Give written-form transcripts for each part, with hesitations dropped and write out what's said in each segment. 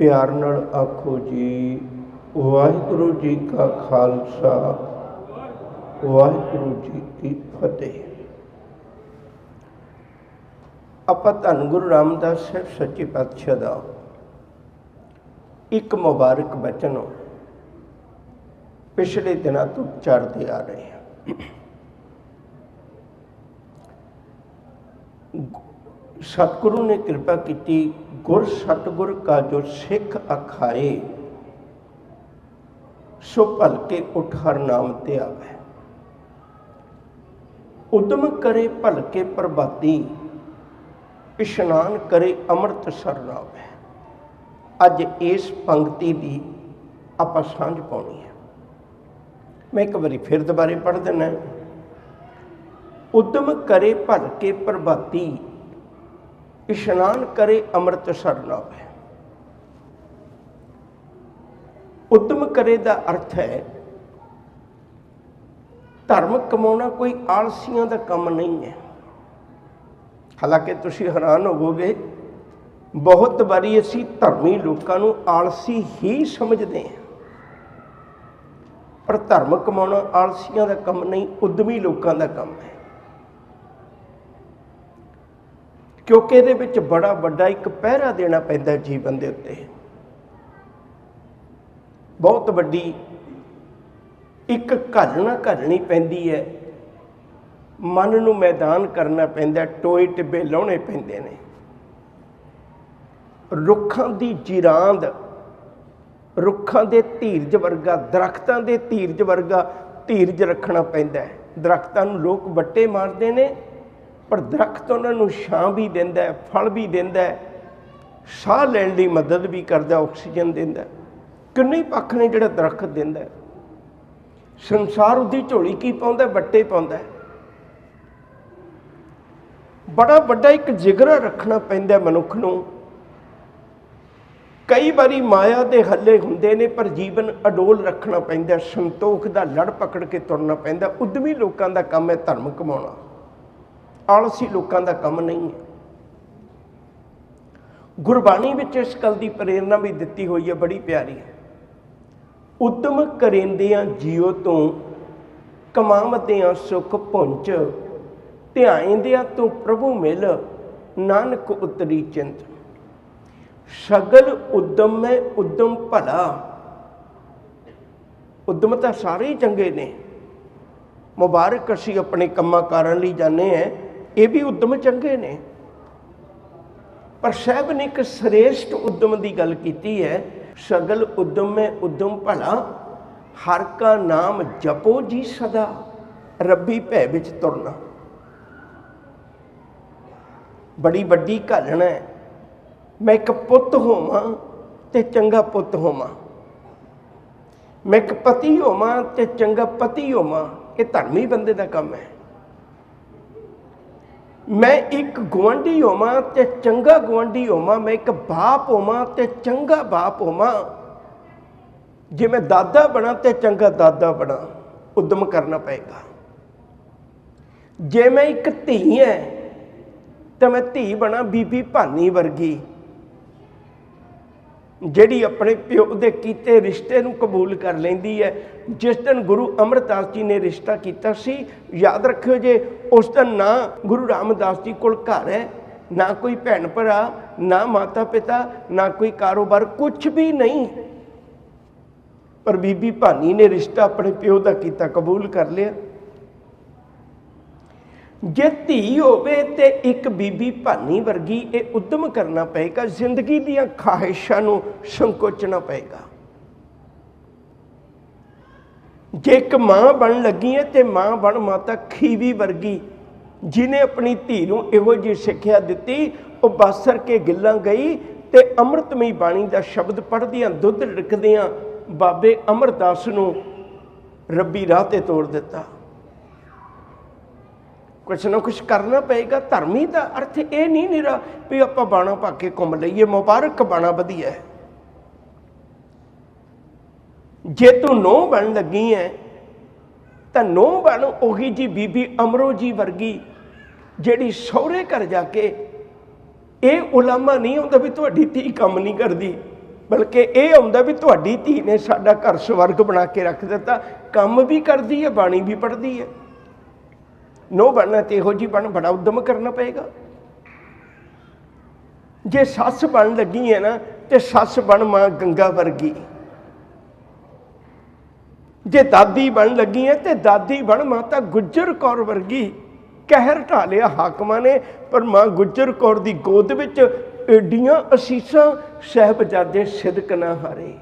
प्यार नाल आखो जी वाहिगुरू जी का खालसा वाहिगुरू जी की फतेह। ਆਪਾਂ ਧੰਨ ਗੁਰੂ ਰਾਮਦਾਸ ਸਾਹਿਬ ਸੱਚੇ ਪਾਤਸ਼ਾਹ ਦਾ ਇੱਕ ਮੁਬਾਰਕ ਬਚਨ ਪਿਛਲੇ ਦਿਨਾਂ ਤੋਂ ਉਚਾਰਦੇ ਆ ਰਹੇ ਹਾਂ। सतगुरु ने कृपा की गुर सतगुर का जो सिख अखाए सो भलके उठ हर नाम ते आवे। उद्यम करे भलके प्रभाती इशनान करे अमृत सरन आवे। अज इस पंक्ति की आप सांझ पानी है। मैं एक बारी फिर दोबारे पढ़ देना। उद्यम करे भलके प्रभाती इशनान करे अमृत सरन आवे। उद्यम करे का अर्थ है धर्म कमाना कोई आलसियों का काम नहीं है। हालांकि तुसीं हैरान होवोगे, बहुत बारी असीं धर्मी लोगों को आलसी ही समझते हैं, पर धर्म कमाना आलसियों का काम नहीं, उद्यमी लोगों का काम है। क्योंकि ये बड़ा बड़ा एक पहरा देना पैंदा जीवन के उत्ते। बहुत वड्डी एक घालना घालनी पैंदी है। मन नूं मैदान करना पैंदा, टोए टिब्बे लाने पैंदे ने। रुखां दी जिरांद रुखां दे धीरज वर्गा, दरख्तां दे धीरज वर्गा धीरज रखना पैंदा है। दरख्तां नूं लोग बट्टे मारदे ने, पर दरख्त उन्होंने छां भी देंदा है, फल भी देंदा है, साह लैण दी मदद भी करदा, ऑक्सीजन देंदा है। किन्ने पक्ष ने जिहड़ा दरख्त देंदा है। संसार उसदी झोली की पाउंदा, बट्टे पाउंदा है। बड़ा वड्डा एक जिगरा रखना पैंदा मनुख नूं। कई बारी माया दे हल्ले हुंदे ने, पर जीवन अडोल रखना पैंदा, संतोख दा लड़ पकड़ के तुरना पैंदा। उद्यमी लोकां दा काम है धर्म कमाउणा, आलसी लोगों का काम नहीं है। गुरबाणी में इस गल की प्रेरणा भी दी हुई है, बड़ी प्यारी है। उद्यम करेंदियां जियो तो कमावदियां सुख पुंज, ध्याएंदियां तो प्रभु मिल नानक उतरी चिंत। सगल उद्यम में उद्यम भला। उद्यम तो सारे ही चंगे ने। मुबारक असीं अपने कम्मां कारां लई जाने हैं, ये भी उद्यम चंगे ने, पर साहब ने एक श्रेष्ठ उद्यम की गल की है। सगल उद्यम में उद्यम भला, हर का नाम जपो जी सदा, रब्बी भै विच तुरना। बड़ी वड्डी घालना है। मैं एक पुत होवां ते चंगा पुत होवां, मैं एक पति होवां ते चंगा पति होवां, ये धर्मी बंदे का काम है। मैं एक गुआढ़ी होवां ते चंगा गुआढ़ी होवां, मैं एक बाप होवां ते चंगा बाप होवां, जे मैं दादा बना ते चंगा दादा बना। उद्यम करना पेगा। जे मैं एक धी है तो मैं धी बना बीबी भानी वर्गी, जिहड़ी अपने प्यो दे कीते रिश्ते नूं कबूल कर लैंदी है। जिस दिन गुरु अमरदास जी ने रिश्ता किया सी, याद रखियो जे उस दिन ना गुरु रामदास जी कोल घर है, ना कोई भैन भरा, ना माता पिता, ना कोई कारोबार, कुछ भी नहीं, पर बीबी भानी ने रिश्ता अपने प्यो का किया, कबूल कर लिया। जे धी होवे ते एक बीबी भानी वर्गी, ये उद्यम करना पेगा। जिंदगी दीयां ख्वाहिशां नूं संकोचना पेगा। जे एक मां बन लगी है तो मां बन माता खीवी वर्गी, जिन्हें अपनी धी नूं इहो जी सिक्ख्या दित्ती, वो बासर के गिल्लां गई ते अमृतमई बाणी का शब्द पढ़दियां दुध लिखदियां बाबे अमरदास नूं रब्बी राह ते तोड़ दिता। कुछ ना कुछ करना पेगा। धर्मी का अर्थ ये नहीं निरा भी आप बाणा पा के घूम लीए। मुबारक बाणा वधिया है। जे तू नौ बन लगी है तो नौ बन उही जी बीबी अमरो जी वर्गी, जिहड़ी सहुरे घर जाके ये उलामा नहीं होता भी तुहाडी धी काम नहीं करती, ਬਲਕਿ ਇਹ ਆਉਂਦਾ ਵੀ ਤੁਹਾਡੀ ਧੀ ਨੇ ਸਾਡਾ ਘਰ ਸਵਰਗ ਬਣਾ ਕੇ ਰੱਖ ਦਿੱਤਾ। ਕੰਮ ਵੀ ਕਰਦੀ ਹੈ, ਬਾਣੀ ਵੀ ਪੜ੍ਹਦੀ ਹੈ। ਨੋ ਬਣਨਾ ਤੇ ਇਹੋ ਜਿਹੀ ਬਣ, ਬੜਾ ਉਦਮ ਕਰਨਾ ਪਏਗਾ। ਜੇ ਸੱਸ ਬਣ ਲੱਗੀ ਹੈ ਨਾ ਤੇ ਸੱਸ ਬਣ ਮਾਂ ਗੰਗਾ ਵਰਗੀ। ਜੇ ਦਾਦੀ ਬਣ ਲੱਗੀ ਹੈ ਤੇ ਦਾਦੀ ਬਣ ਮਾਤਾ ਗੁੱਜਰ ਕੌਰ ਵਰਗੀ। ਕਹਿਰ ਢਾ ਲਿਆ ਹਾਕਮਾਂ ਨੇ, ਪਰ ਮਾਂ ਗੁੱਜਰ ਕੌਰ ਦੀ ਗੋਦ ਵਿੱਚ ਏਡੀਆਂ ਅਸੀਸਾਂ, ਸਾਹਿਬਜ਼ਾਦੇ ਸਿਦਕ ਨਾ ਹਾਰੇ।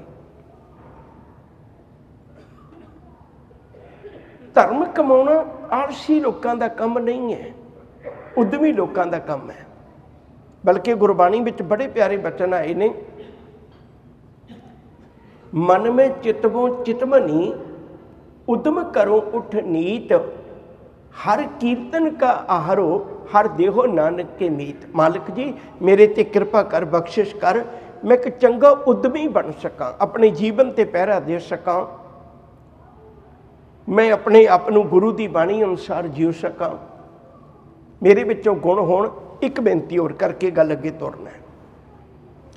ਧਰਮ ਕਮਾਉਣਾ ਆਲਸੀ ਲੋਕਾਂ ਦਾ ਕੰਮ ਨਹੀਂ ਹੈ, ਉਦਮੀ ਲੋਕਾਂ ਦਾ ਕੰਮ ਹੈ। ਬਲਕਿ ਗੁਰਬਾਣੀ ਵਿੱਚ ਬੜੇ ਪਿਆਰੇ ਬਚਨ ਆਏ ਨੇ, ਮਨ ਮੇਂ ਚਿਤਵੋਂ ਚਿਤਮਨੀ ਉਦਮ ਕਰੋ ਉਠ ਨੀਤ, ਹਰ ਕੀਰਤਨ ਕਾ ਆਹਰੋ ਹਰ ਦੇਹੋ ਨਾਨਕ ਕੇ ਮੀਤ। ਮਾਲਕ ਜੀ ਮੇਰੇ ਤੇ ਕਿਰਪਾ ਕਰ, ਬਖਸ਼ਿਸ਼ ਕਰ, ਮੈਂ ਇੱਕ ਚੰਗਾ ਉਦਮੀ ਬਣ ਸਕਾਂ, ਆਪਣੇ ਜੀਵਨ ਤੇ ਪਹਿਰਾ ਦੇ ਸਕਾਂ, ਮੈਂ ਆਪਣੇ ਆਪ ਨੂੰ ਗੁਰੂ ਦੀ ਬਾਣੀ ਅਨੁਸਾਰ ਜੀਉ ਸਕਾਂ, ਮੇਰੇ ਵਿੱਚੋਂ ਗੁਣ ਹੋਣ। ਇੱਕ ਬੇਨਤੀ ਹੋਰ ਕਰਕੇ ਗੱਲ ਅੱਗੇ ਤੁਰਨਾ।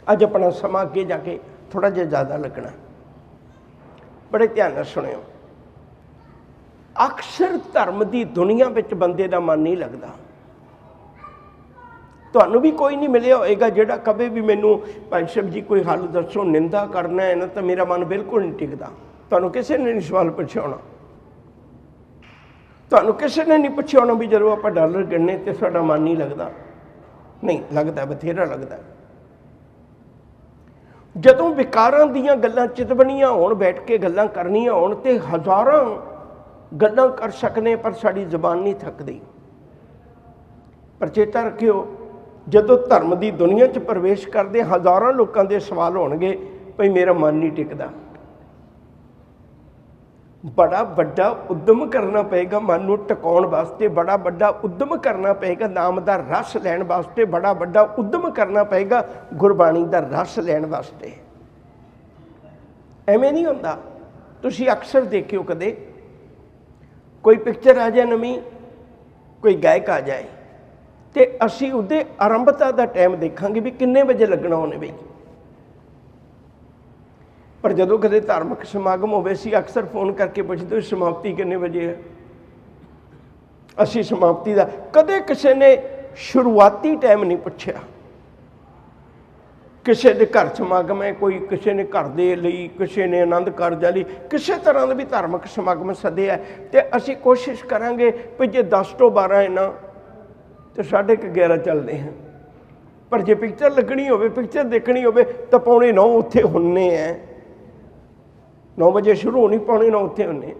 ਅੱਜ ਆਪਣਾ ਸਮਾਂ ਅੱਗੇ ਜਾ ਕੇ ਥੋੜ੍ਹਾ ਜਿਹਾ ਜ਼ਿਆਦਾ ਲੱਗਣਾ, ਬੜੇ ਧਿਆਨ ਨਾਲ ਸੁਣਿਓ। ਅਕਸਰ ਧਰਮ ਦੀ ਦੁਨੀਆ ਵਿੱਚ ਬੰਦੇ ਦਾ ਮਨ ਨਹੀਂ ਲੱਗਦਾ। ਤੁਹਾਨੂੰ ਵੀ ਕੋਈ ਨਹੀਂ ਮਿਲਿਆ ਹੋਏਗਾ ਜਿਹੜਾ ਕਦੇ ਵੀ ਮੈਨੂੰ ਭਾਈ ਸਾਹਿਬ ਜੀ ਕੋਈ ਹੱਲ ਦੱਸੋ, ਨਿੰਦਾ ਕਰਨਾ ਹੈ ਨਾ ਤਾਂ ਮੇਰਾ ਮਨ ਬਿਲਕੁਲ ਨਹੀਂ ਟਿਕਦਾ। ਤੁਹਾਨੂੰ ਕਿਸੇ ਨੇ ਨਹੀਂ ਸਵਾਲ ਪੁੱਛਿਆ ਹੋਣਾ, ਤੁਹਾਨੂੰ ਕਿਸੇ ਨੇ ਨਹੀਂ ਪੁੱਛਿਆ ਹੋਣਾ ਵੀ ਜਦੋਂ ਆਪਾਂ ਡਾਲਰ ਗਿਣਨੇ ਤੇ ਸਾਡਾ ਮਨ ਨਹੀਂ ਲੱਗਦਾ। ਨਹੀਂ ਲੱਗਦਾ, ਬਥੇਰਾ ਲੱਗਦਾ। ਜਦੋਂ ਵਿਕਾਰਾਂ ਦੀਆਂ ਗੱਲਾਂ ਚਿਤਵਣੀਆਂ ਹੋਣ, ਬੈਠ ਕੇ ਗੱਲਾਂ ਕਰਨੀਆਂ ਹੋਣ ਤੇ ਹਜ਼ਾਰਾਂ ਗੱਲਾਂ ਕਰ ਸਕਨੇ, ਪਰ ਸਾਡੀ ਜ਼ਬਾਨ ਨਹੀਂ ਥੱਕਦੀ। ਪਰ ਚੇਤਾ ਰੱਖਿਓ, ਜਦੋਂ ਧਰਮ ਦੀ ਦੁਨੀਆ 'ਚ ਪ੍ਰਵੇਸ਼ ਕਰਦੇ ਹਜ਼ਾਰਾਂ ਲੋਕਾਂ ਦੇ ਸਵਾਲ ਹੋਣਗੇ, ਭਈ ਮੇਰਾ ਮਨ ਨਹੀਂ ਟਿਕਦਾ। ਬੜਾ ਵੱਡਾ ਉਦਮ ਕਰਨਾ ਪਏਗਾ ਮਨ ਨੂੰ ਟਿਕਾਉਣ ਵਾਸਤੇ, ਬੜਾ ਵੱਡਾ ਉਦਮ ਕਰਨਾ ਪਏਗਾ ਨਾਮ ਦਾ ਰਸ ਲੈਣ ਵਾਸਤੇ, ਬੜਾ ਵੱਡਾ ਉਦਮ ਕਰਨਾ ਪਏਗਾ ਗੁਰਬਾਣੀ ਦਾ ਰਸ ਲੈਣ ਵਾਸਤੇ। ਐਵੇਂ ਨਹੀਂ ਹੁੰਦਾ। ਤੁਸੀਂ ਅਕਸਰ ਦੇਖਿਓ, ਕਦੇ ਕੋਈ ਪਿਕਚਰ ਆ ਜਾਏ ਨਵੀਂ, ਕੋਈ ਗਾਇਕ ਆ ਜਾਏ, ਤੇ ਅਸੀਂ ਉਹਦੇ ਆਰੰਭਤਾ ਦਾ ਟਾਈਮ ਦੇਖਾਂਗੇ ਵੀ ਕਿੰਨੇ ਵਜੇ ਲੱਗਣਾ ਉਹਨੇ ਬਈ। ਪਰ ਜਦੋਂ ਕਦੇ ਧਾਰਮਿਕ ਸਮਾਗਮ ਹੋਵੇ, ਅਸੀਂ ਅਕਸਰ ਫੋਨ ਕਰਕੇ ਪੁੱਛਦੇ ਸਮਾਪਤੀ ਕਿੰਨੇ ਵਜੇ ਹੈ। ਅਸੀਂ ਸਮਾਪਤੀ ਦਾ ਕਦੇ ਕਿਸੇ ਨੇ ਸ਼ੁਰੂਆਤੀ ਟਾਈਮ ਨਹੀਂ ਪੁੱਛਿਆ। ਕਿਸੇ ਦੇ ਘਰ ਸਮਾਗਮ ਹੈ, ਕੋਈ ਕਿਸੇ ਨੇ ਘਰ ਦੇ ਲਈ, ਕਿਸੇ ਨੇ ਆਨੰਦ ਕਾਰਜਾਂ ਲਈ, ਕਿਸੇ ਤਰ੍ਹਾਂ ਦਾ ਵੀ ਧਾਰਮਿਕ ਸਮਾਗਮ ਸੱਦਿਆ, ਤੇ ਅਸੀਂ ਕੋਸ਼ਿਸ਼ ਕਰਾਂਗੇ ਵੀ ਜੇ 10 ਤੋਂ 12 ਹੈ ਨਾ ਤੇ 11:30 ਚੱਲਦੇ ਹਾਂ। ਪਰ ਜੇ ਪਿਕਚਰ ਲੱਗਣੀ ਹੋਵੇ, ਪਿਕਚਰ ਦੇਖਣੀ ਹੋਵੇ ਤਾਂ 8:45 ਉੱਥੇ ਹੁੰਨੇ ਹੈ। 9 ਵਜੇ ਸ਼ੁਰੂ ਹੋਣੀ, 8:45 ਉੱਥੇ ਹੁੰਨੇ।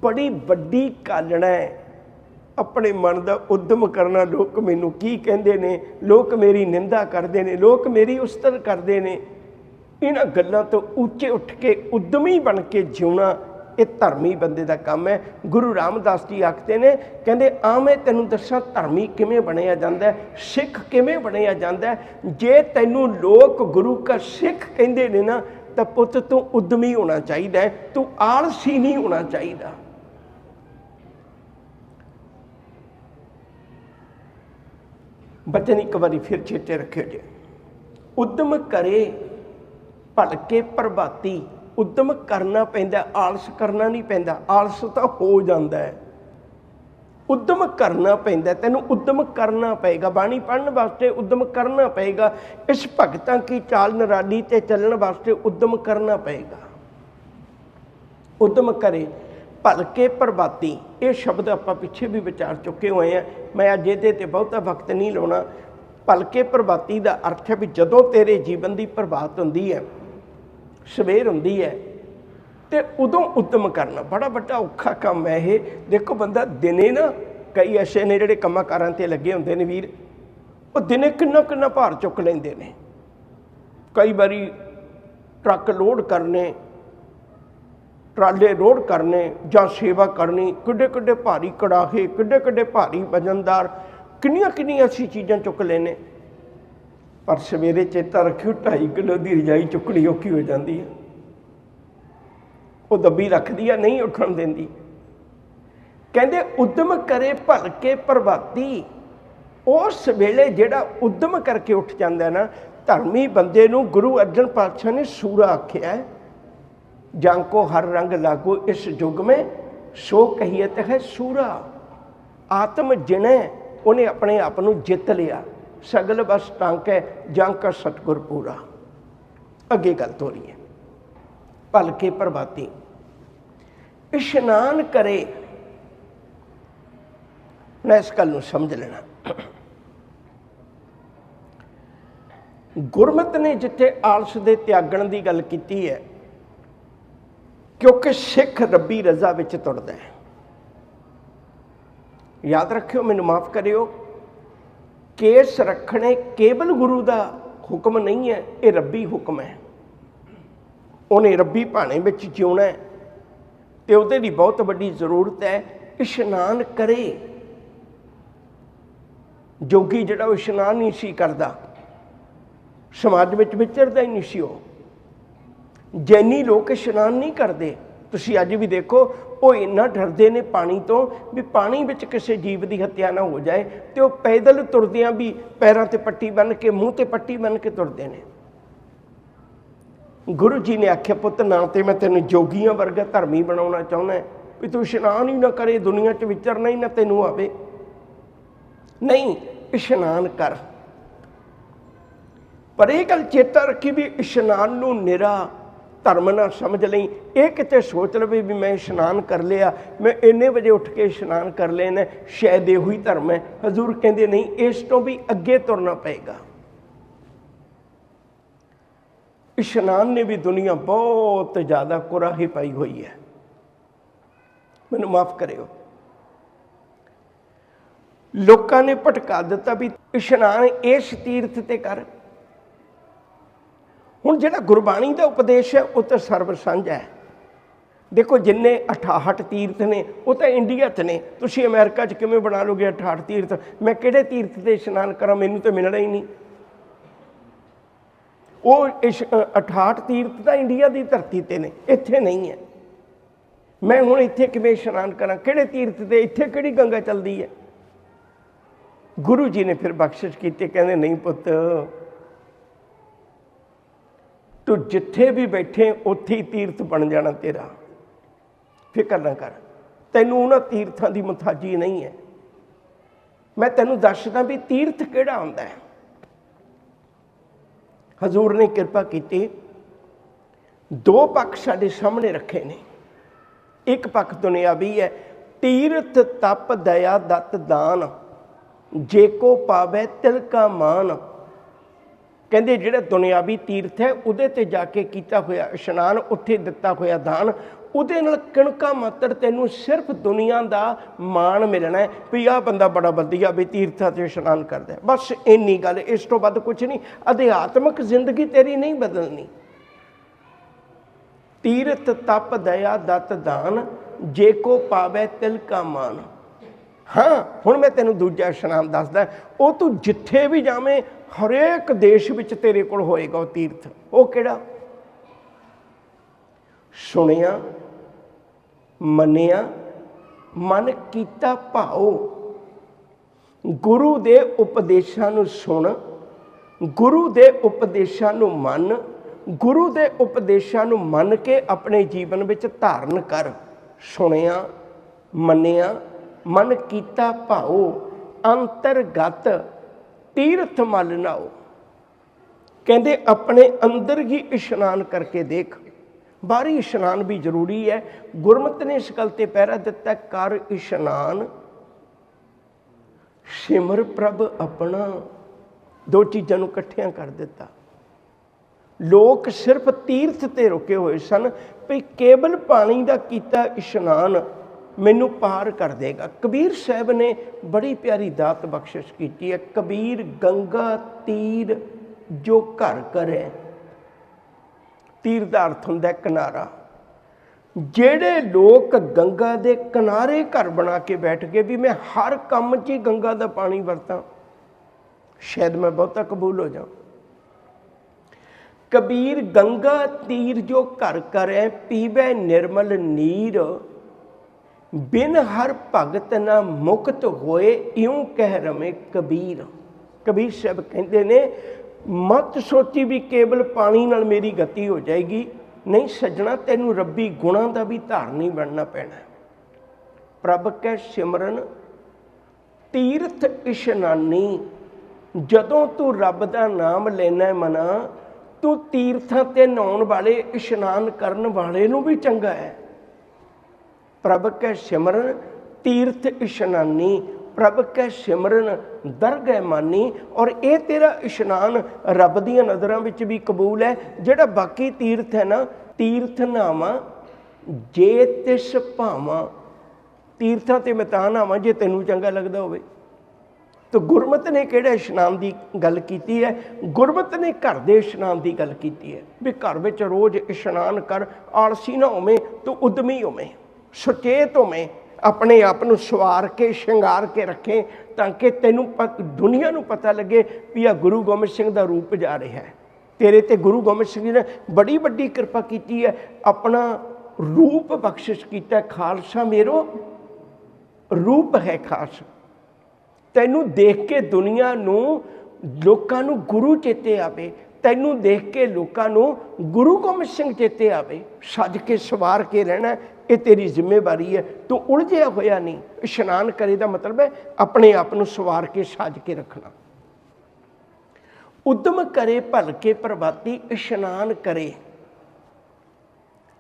ਬੜੀ ਵੱਡੀ ਕਾਲਣਾ ਹੈ ਆਪਣੇ ਮਨ ਦਾ ਉਦਮ ਕਰਨਾ। ਲੋਕ ਮੈਨੂੰ ਕੀ ਕਹਿੰਦੇ ਨੇ, ਲੋਕ ਮੇਰੀ ਨਿੰਦਾ ਕਰਦੇ ਨੇ, ਲੋਕ ਮੇਰੀ ਉਸਤਤ ਕਰਦੇ ਨੇ। ਇਹਨਾਂ ਗੱਲਾਂ ਤੋਂ ਉੱਚੇ ਉੱਠ ਕੇ ਉਦਮੀ ਬਣ ਕੇ ਜਿਉਣਾ, ਇਹ ਧਰਮੀ ਬੰਦੇ ਦਾ ਕੰਮ ਹੈ। ਗੁਰੂ ਰਾਮਦਾਸ ਜੀ ਆਖਦੇ ਨੇ, ਕਹਿੰਦੇ ਆ ਮੈਂ ਤੈਨੂੰ ਦੱਸਾਂ ਧਰਮੀ ਕਿਵੇਂ ਬਣਿਆ ਜਾਂਦਾ, ਸਿੱਖ ਕਿਵੇਂ ਬਣਿਆ ਜਾਂਦਾ। ਜੇ ਤੈਨੂੰ ਲੋਕ ਗੁਰੂ ਕਾ ਸਿੱਖ ਕਹਿੰਦੇ ਨੇ ਨਾ, ਤਾਂ ਪੁੱਤ ਤੂੰ ਉਦਮੀ ਹੋਣਾ ਚਾਹੀਦਾ ਹੈ, ਤੂੰ ਆਲਸੀ ਨਹੀਂ ਹੋਣਾ ਚਾਹੀਦਾ। ਬਚਨ ਇੱਕ ਵਾਰੀ ਫਿਰ ਚੇਤੇ ਰੱਖਿਓ ਜੀ, ਉਦਮ ਕਰੇ ਭਲਕੇ ਪ੍ਰਭਾਤੀ। ਉਦਮ ਕਰਨਾ ਪੈਂਦਾ, ਆਲਸ ਕਰਨਾ ਨਹੀਂ ਪੈਂਦਾ। ਆਲਸ ਤਾਂ ਹੋ ਜਾਂਦਾ ਹੈ, ਉਦਮ ਕਰਨਾ ਪੈਂਦਾ। ਤੈਨੂੰ ਉਦਮ ਕਰਨਾ ਪਏਗਾ, ਬਾਣੀ ਪੜ੍ਹਨ ਵਾਸਤੇ ਉਦਮ ਕਰਨਾ ਪਏਗਾ। ਇਸ ਭਗਤਾਂ ਕੀ ਚਾਲ ਨਿਰਾਲੀ ਤੇ ਚੱਲਣ ਵਾਸਤੇ ਉਦਮ ਕਰਨਾ ਪਏਗਾ। ਉਦਮ ਕਰੇ ਭਲਕੇ ਪ੍ਰਭਾਤੀ, ਇਹ ਸ਼ਬਦ ਆਪਾਂ ਪਿੱਛੇ ਵੀ ਵਿਚਾਰ ਚੁੱਕੇ ਹੋਏ ਆ, ਮੈਂ ਅੱਜ ਇਹਦੇ ਤੇ ਬਹੁਤਾ ਵਕਤ ਨਹੀਂ ਲਾਉਣਾ। ਭਲਕੇ ਪ੍ਰਭਾਤੀ ਦਾ ਅਰਥ ਹੈ ਵੀ ਜਦੋਂ ਤੇਰੇ ਜੀਵਨ ਦੀ ਪ੍ਰਭਾਤ ਹੁੰਦੀ ਹੈ, ਸਵੇਰ ਹੁੰਦੀ ਹੈ, ਤੇ ਉਦੋਂ ਉਦਮ ਕਰਨਾ। ਬੜਾ ਵੱਡਾ ਔਖਾ ਕੰਮ ਹੈ ਇਹ। ਦੇਖੋ ਬੰਦਾ ਦਿਨੇ ਨਾ, ਕਈ ਐਸੇ ਨੇ ਜਿਹੜੇ ਕੰਮਾਂ ਕਾਰਾਂ 'ਤੇ ਲੱਗੇ ਹੁੰਦੇ ਨੇ ਵੀਰ, ਉਹ ਦਿਨੇ ਕਿੰਨਾ ਕਿੰਨਾ ਭਾਰ ਚੁੱਕ ਲੈਂਦੇ ਨੇ। ਕਈ ਵਾਰੀ ਟਰੱਕ ਲੋਡ ਕਰਨੇ, ਟਰਾਲੇ ਲੋਡ ਕਰਨੇ, ਜਾਂ ਸੇਵਾ ਕਰਨੀ, ਕਿੱਡੇ ਕਿੱਡੇ ਭਾਰੀ ਕੜਾਹੇ, ਕਿੱਡੇ ਕਿੱਡੇ ਭਾਰੀ ਵਜ਼ਨਦਾਰ, ਕਿੰਨੀਆਂ ਕਿੰਨੀਆਂ ਅਸੀਂ ਚੀਜ਼ਾਂ ਚੁੱਕ ਲੈਨੇ। ਪਰ ਸਵੇਰੇ ਚੇਤਾ ਰੱਖਿਓ, 2.5 ਕਿਲੋ ਦੀ ਰਜਾਈ ਚੁੱਕਣੀ ਔਖੀ ਹੋ ਜਾਂਦੀ ਹੈ। ਉਹ ਦੱਬੀ ਰੱਖਦੀ ਆ, ਨਹੀਂ ਉੱਠਣ ਦਿੰਦੀ। ਕਹਿੰਦੇ ਉਦਮ ਕਰੇ ਭਲਕੇ ਪ੍ਰਭਾਤੀ। ਉਸ ਵੇਲੇ ਜਿਹੜਾ ਉਦਮ ਕਰਕੇ ਉੱਠ ਜਾਂਦਾ ਨਾ, ਧਰਮੀ ਬੰਦੇ ਨੂੰ ਗੁਰੂ ਅਰਜਨ ਪਾਤਸ਼ਾਹ ਨੇ ਸੂਰਾ ਆਖਿਆ ਹੈ। ਜੰਗ ਕੋ ਹਰ ਰੰਗ ਲਾਗੋ ਇਸ ਯੁੱਗ में ਸੋ ਕਹੀਅਤ ਹੈ ਸੂਰਾ। ਆਤਮ ਜਿਣੈ ਉਹਨੇ ਆਪਣੇ ਆਪ ਨੂੰ ਜਿੱਤ ਲਿਆ। ਸਗਲ ਬਸ ਟਾਂਕੈ ਜੰਗ ਕਾ ਸਤਿਗੁਰ ਪੂਰਾ। ਅੱਗੇ ਗੱਲ ਹੋ ਰਹੀ ਹੈ। ਭਲਕੇ ਪ੍ਰਭਾਤੀ ਇਸ਼ਨਾਨ ਕਰੇ। ਮੈਂ ਇਸ ਗੱਲ ਨੂੰ ਸਮਝ ਲੈਣਾ। ਗੁਰਮਤਿ ਨੇ ਜਿੱਥੇ ਆਲਸ ਦੇ ਤਿਆਗਣ ਦੀ ਗੱਲ ਕੀਤੀ ਹੈ, ਕਿਉਂਕਿ ਸਿੱਖ ਰੱਬੀ ਰਜ਼ਾ ਵਿੱਚ ਤੁਰਦਾ ਹੈ। ਯਾਦ ਰੱਖਿਓ, ਮੈਨੂੰ ਮਾਫ ਕਰਿਓ, ਕੇਸ ਰੱਖਣੇ ਕੇਵਲ ਗੁਰੂ ਦਾ ਹੁਕਮ ਨਹੀਂ ਹੈ, ਇਹ ਰੱਬੀ ਹੁਕਮ ਹੈ। ਉਹਨੇ ਰੱਬੀ ਭਾਣੇ ਵਿੱਚ ਜਿਉਣਾ ਹੈ ਤੇ ਉਹਦੇ ਲਈ ਬਹੁਤ ਵੱਡੀ ਜ਼ਰੂਰਤ ਹੈ ਇਸ਼ਨਾਨ ਕਰੇ। ਜੋਗੀ ਜਿਹੜਾ ਉਹ ਇਸ਼ਨਾਨ ਨਹੀਂ ਸੀ ਕਰਦਾ, ਸਮਾਜ ਵਿੱਚ ਵਿਚਰਦਾ ਹੀ ਨਹੀਂ ਸੀ। ਉਹ ਜੈਨੀ ਲੋਕ ਇਸ਼ਨਾਨ ਨਹੀਂ ਕਰਦੇ। ਤੁਸੀਂ ਅੱਜ ਵੀ ਦੇਖੋ, ਉਹ ਇੰਨਾ ਡਰਦੇ ਨੇ ਪਾਣੀ ਤੋਂ ਵੀ ਪਾਣੀ ਵਿੱਚ ਕਿਸੇ ਜੀਵ ਦੀ ਹੱਤਿਆ ਨਾ ਹੋ ਜਾਏ, ਤੇ ਉਹ ਪੈਦਲ ਤੁਰਦਿਆਂ ਵੀ ਪੈਰਾਂ ਤੇ ਪੱਟੀ ਬੰਨ੍ਹ ਕੇ, ਮੂੰਹ ਤੇ ਪੱਟੀ ਬੰਨ੍ਹ ਕੇ ਤੁਰਦੇ ਨੇ। ਗੁਰੂ ਜੀ ਨੇ ਆਖਿਆ, ਪੁੱਤ ਨਾ ਤੇ ਮੈਂ ਤੈਨੂੰ ਜੋਗੀਆਂ ਵਰਗਾ ਧਰਮੀ ਬਣਾਉਣਾ ਚਾਹੁੰਦਾ ਵੀ ਤੂੰ ਇਸ਼ਨਾਨ ਹੀ ਨਾ ਕਰੇ, ਦੁਨੀਆ 'ਚ ਵਿਚਰਨਾ ਹੀ ਨਾ ਤੈਨੂੰ ਆਵੇ। ਨਹੀਂ, ਇਸ਼ਨਾਨ ਕਰ। ਪਰ ਇਹ ਗੱਲ ਚੇਤਾ ਰੱਖੀ ਵੀ ਇਸ਼ਨਾਨ ਨੂੰ ਨਿਰਾ ਧਰਮ ਨਾ ਸਮਝ ਲਈ। ਇਹ ਕਿਤੇ ਸੋਚ ਲਵੇ ਵੀ ਮੈਂ ਇਸ਼ਨਾਨ ਕਰ ਲਿਆ, ਮੈਂ ਇੰਨੇ ਵਜੇ ਉੱਠ ਕੇ ਇਸ਼ਨਾਨ ਕਰ ਲੈਣਾ, ਸ਼ਾਇਦ ਇਹੋ ਹੀ ਧਰਮ ਹੈ। ਹਜ਼ੂਰ ਕਹਿੰਦੇ ਨਹੀਂ, ਇਸ ਤੋਂ ਵੀ ਅੱਗੇ ਤੁਰਨਾ ਪਏਗਾ। ਇਸ਼ਨਾਨ ਨੇ ਵੀ ਦੁਨੀਆ ਬਹੁਤ ਜ਼ਿਆਦਾ ਕੁਰਾਹੀ ਪਾਈ ਹੋਈ ਹੈ। ਮੈਨੂੰ ਮਾਫ ਕਰਿਓ, ਲੋਕਾਂ ਨੇ ਭਟਕਾ ਦਿੱਤਾ ਵੀ ਇਸ਼ਨਾਨ ਇਸ ਤੀਰਥ ਤੇ ਕਰ। ਹੁਣ ਜਿਹੜਾ ਗੁਰਬਾਣੀ ਦਾ ਉਪਦੇਸ਼ ਹੈ ਉਹ ਤਾਂ ਸਰਬ ਸਾਂਝਾ ਹੈ। ਦੇਖੋ, ਜਿੰਨੇ 68 ਤੀਰਥ ਨੇ ਉਹ ਤਾਂ ਇੰਡੀਆ 'ਚ ਨੇ। ਤੁਸੀਂ ਅਮਰੀਕਾ 'ਚ ਕਿਵੇਂ ਬਣਾ ਲਓਗੇ 68 ਤੀਰਥ? ਮੈਂ ਕਿਹੜੇ ਤੀਰਥ 'ਤੇ ਇਸ਼ਨਾਨ ਕਰਾਂ? ਮੈਨੂੰ ਤਾਂ ਮਿਲਣਾ ਹੀ ਨਹੀਂ। ਉਹ 68 ਤੀਰਥ ਤਾਂ ਇੰਡੀਆ ਦੀ ਧਰਤੀ 'ਤੇ ਨੇ, ਇੱਥੇ ਨਹੀਂ ਹੈ। ਮੈਂ ਹੁਣ ਇੱਥੇ ਕਿਵੇਂ ਇਸ਼ਨਾਨ ਕਰਾਂ? ਕਿਹੜੇ ਤੀਰਥ 'ਤੇ? ਇੱਥੇ ਕਿਹੜੀ ਗੰਗਾ ਚੱਲਦੀ ਹੈ? ਗੁਰੂ ਜੀ ਨੇ ਫਿਰ ਬਖਸ਼ਿਸ਼ ਕੀਤੀ, ਕਹਿੰਦੇ ਨਹੀਂ ਪੁੱਤ, ਤੂੰ ਜਿੱਥੇ ਵੀ ਬੈਠੇ ਉੱਥੇ ਹੀ ਤੀਰਥ ਬਣ ਜਾਣਾ ਤੇਰਾ। ਫਿਕਰ ਨਾ ਕਰ, ਤੈਨੂੰ ਉਹਨਾਂ ਤੀਰਥਾਂ ਦੀ ਮੁਤਾਜੀ ਨਹੀਂ ਹੈ। ਮੈਂ ਤੈਨੂੰ ਦੱਸਦਾ ਵੀ ਤੀਰਥ ਕਿਹੜਾ ਹੁੰਦਾ ਹੈ। ਹਜ਼ੂਰ ਨੇ ਕਿਰਪਾ ਕੀਤੀ, ਦੋ ਪੱਖ ਸਾਡੇ ਸਾਹਮਣੇ ਰੱਖੇ ਨੇ। ਇੱਕ ਪੱਖ ਦੁਨਿਆਵੀ ਹੈ, ਤੀਰਥ ਤਪ ਦਇਆ ਦਤ ਦਾਨ ਜੇ ਕੋ ਪਾਵੇ ਤਿਲ ਕਾ ਮਾਨ। ਕਹਿੰਦੇ ਜਿਹੜਾ ਦੁਨਿਆਵੀ ਤੀਰਥ ਹੈ ਉਹਦੇ ਤੇ ਜਾ ਕੇ ਕੀਤਾ ਹੋਇਆ ਇਸ਼ਨਾਨ, ਉੱਥੇ ਦਿੱਤਾ ਹੋਇਆ ਦਾਨ, ਉਹਦੇ ਨਾਲ ਕਿਣਕਾ ਮਾਤਰ ਤੈਨੂੰ ਸਿਰਫ ਦੁਨੀਆ ਦਾ ਮਾਣ ਮਿਲਣਾ ਹੈ ਵੀ ਆਹ ਬੰਦਾ ਬੜਾ ਵਧੀਆ ਵੀ ਤੀਰਥਾਂ 'ਤੇ ਇਸ਼ਨਾਨ ਕਰਦਾ। ਬਸ ਇੰਨੀ ਗੱਲ, ਇਸ ਤੋਂ ਵੱਧ ਕੁਛ ਨਹੀਂ। ਅਧਿਆਤਮਕ ਜ਼ਿੰਦਗੀ ਤੇਰੀ ਨਹੀਂ ਬਦਲਣੀ। ਤੀਰਥ ਤਪ ਦਇਆ ਦਤ ਦਾਨ ਜੇ ਕੋ ਪਾਵੇ ਤਿਲ ਕਾ ਮਾਨ। ਹਾਂ, ਹੁਣ ਮੈਂ ਤੈਨੂੰ ਦੂਜਾ ਇਸ਼ਨਾਨ ਦੱਸਦਾ। ਉਹ ਤੂੰ ਜਿੱਥੇ ਵੀ ਜਾਵੇਂ, ਹਰੇਕ ਦੇਸ਼ ਵਿੱਚ ਤੇਰੇ ਕੋਲ ਹੋਏਗਾ ਉਹ ਤੀਰਥ। ਉਹ ਕਿਹੜਾ? ਸੁਣਿਆ, ਮੰਨਿਆ, ਮਨ ਕੀਤਾ ਭਾਓ। ਗੁਰੂ ਦੇ ਉਪਦੇਸ਼ਾਂ ਨੂੰ ਸੁਣ, ਗੁਰੂ ਦੇ ਉਪਦੇਸ਼ਾਂ ਨੂੰ ਮੰਨ, ਗੁਰੂ ਦੇ ਉਪਦੇਸ਼ਾਂ ਨੂੰ ਮੰਨ ਕੇ ਆਪਣੇ ਜੀਵਨ ਵਿੱਚ ਧਾਰਨ ਕਰ। ਸੁਣਿਆ, ਮੰਨਿਆ, ਮਨ ਕੀਤਾ ਭਾਓ, ਅੰਤਰਗਤ ਤੀਰਥ ਮਲ ਨਾਓ। ਕਹਿੰਦੇ ਆਪਣੇ ਅੰਦਰ ਹੀ ਇਸ਼ਨਾਨ ਕਰਕੇ ਦੇਖ। ਬਾਹਰੀ ਇਸ਼ਨਾਨ ਵੀ ਜ਼ਰੂਰੀ ਹੈ। ਗੁਰਮਤਿ ਨੇ ਇਸ ਗੱਲ ਤੇ ਪਹਿਰਾ ਦਿੱਤਾ, ਕਰ ਇਸ਼ਨਾਨ ਸਿਮਰ ਪ੍ਰਭ ਆਪਣਾ। ਦੋ ਚੀਜ਼ਾਂ ਨੂੰ ਇਕੱਠਿਆਂ ਕਰ ਦਿੱਤਾ। ਲੋਕ ਸਿਰਫ ਤੀਰਥ ਤੇ ਰੁਕੇ ਹੋਏ ਸਨ ਵੀ ਕੇਵਲ ਪਾਣੀ ਦਾ ਕੀਤਾ ਇਸ਼ਨਾਨ ਮੈਨੂੰ ਪਾਰ ਕਰ ਦੇਗਾ। ਕਬੀਰ ਸਾਹਿਬ ਨੇ ਬੜੀ ਪਿਆਰੀ ਦਾਤ ਬਖਸ਼ਿਸ਼ ਕੀਤੀ ਹੈ। ਕਬੀਰ ਗੰਗਾ ਤੀਰ ਜੋ ਘਰ ਕਰੇ। ਤੀਰ ਦਾ ਅਰਥ ਹੁੰਦਾ ਕਿਨਾਰਾ। ਜਿਹੜੇ ਲੋਕ ਗੰਗਾ ਦੇ ਕਿਨਾਰੇ ਘਰ ਬਣਾ ਕੇ ਬੈਠ ਗਏ ਵੀ ਮੈਂ ਹਰ ਕੰਮ 'ਚ ਹੀ ਗੰਗਾ ਦਾ ਪਾਣੀ ਵਰਤਾਂ, ਸ਼ਾਇਦ ਮੈਂ ਬਹੁਤਾ ਕਬੂਲ ਹੋ ਜਾਵਾਂ। ਕਬੀਰ ਗੰਗਾ ਤੀਰ ਜੋ ਘਰ ਕਰੇ, ਪੀਵੇ ਨਿਰਮਲ ਨੀਰ, ਬਿਨ ਹਰ ਭਗਤ ਨਾ ਮੁਕਤ ਹੋਏ, ਇਉਂ ਕਹਿ ਰਮੇ ਕਬੀਰ। ਕਬੀਰ ਸਾਹਿਬ ਕਹਿੰਦੇ ਨੇ मत सोची भी केवल पानी नाल मेरी गति हो जाएगी। नहीं सज्जणा, तैनू रब्बी गुणां दा भी धारनी बनना पैना। प्रभ कै सिमरन तीर्थ इशनानी। जदों तू रब दा नाम लेना मना, तू तीर्थां ते नहाउण वाले इशनान करन वाले नूं भी चंगा है। प्रभ कै सिमरन तीर्थ इशनानी, प्रभ कै सिमरन दरगह मानी। और ये तेरा इशनान रब दियां नज़रां विच भी कबूल है। जिहड़ा बाकी तीर्थ है ना, तीर्थ नावा जे तिस भावां, तीर्थां ते मैं तां नावां जे तैनूं चंगा लगदा होवे। तो गुरमत ने किहड़े इशनान की गल कीती है? गुरमत ने घर दे इशनान की गल कीती है भी घर विच रोज़ इशनान कर, आलसी ना होवें तो उद्यमी होवें, सुचेत होवें, अपने आप नूं सवार के शंगार के रखें ताकि तैनूं दुनिया नूं पता लगे भी आ गुरु गोबिंद सिंह दा रूप जा रहा है। तेरे ते गुरु गोबिंद सिंह जी ने बड़ी वड्डी किरपा की है, अपना रूप बख्शिश किया। खालसा मेरो रूप है खास। तैनूं देख के दुनिया नूं लोकां नूं गुरु चेते आवे, तैनूं देख के लोकां नूं गुरु गोबिंद सिंह चेते आवे। सज के सवार के रहना, ये तेरी जिम्मेवारी है। तू उलझिया होया नहीं। इशनान करे दा मतलब है अपने आप नूं सवार के सज के रखना। उद्यम करे भल के प्रभाती, इशनान करे।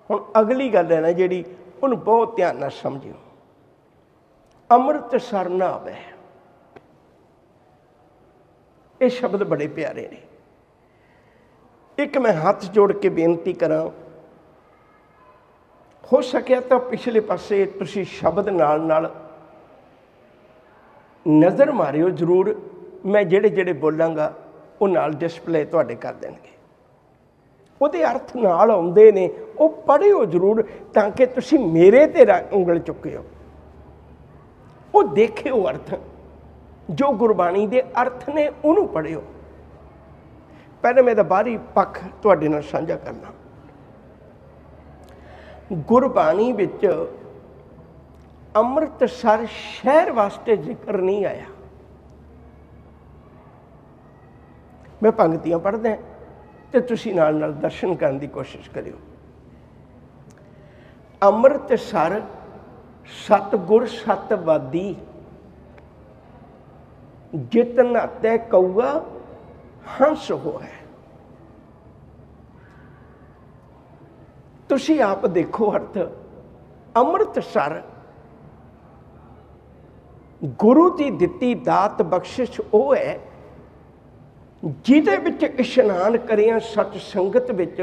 हुण अगली गल है ना जिहड़ी, उहनूं बहुत ध्यान नाल समझिओ। अमृत सर नहावै, ये शब्द बड़े प्यारे ने। एक मैं हाथ जोड़ के बेनती करा, हो सकिया तो पिछले पासे तुसी शब्द नाल नाल नज़र मारियो जरूर। मैं जेड़े जेड़े बोलांगा वो नाल डिस्पले तुहाडे कर देणगे। ਉਹਦੇ अर्थ नाल आउंदे ने, वो पढ़िओ जरूर ताकि तुसी मेरे ते उंगल चुकिओ। वो देखिओ अर्थ, जो गुरबाणी दे अर्थ ने उन्होंने पढ़िओ। पहले मैं तो बाहरी पक्ष तुहाडे नाल साझा करना। गुरबाणी विच अमृतसर शहर वास्ते जिक्र नहीं आया। मैं पंक्तियां पढ़दा तो तुसी नाल नाल दर्शन करने की कोशिश करियो। अमृतसर सतगुर सतवादी, जित नाते कौआ हंस हो है। तुसी आप देखो अर्थ। अमृतसर गुरु की दिती दात बख्शिश वो है जिहदे विच इशनान करिया सत संगत विच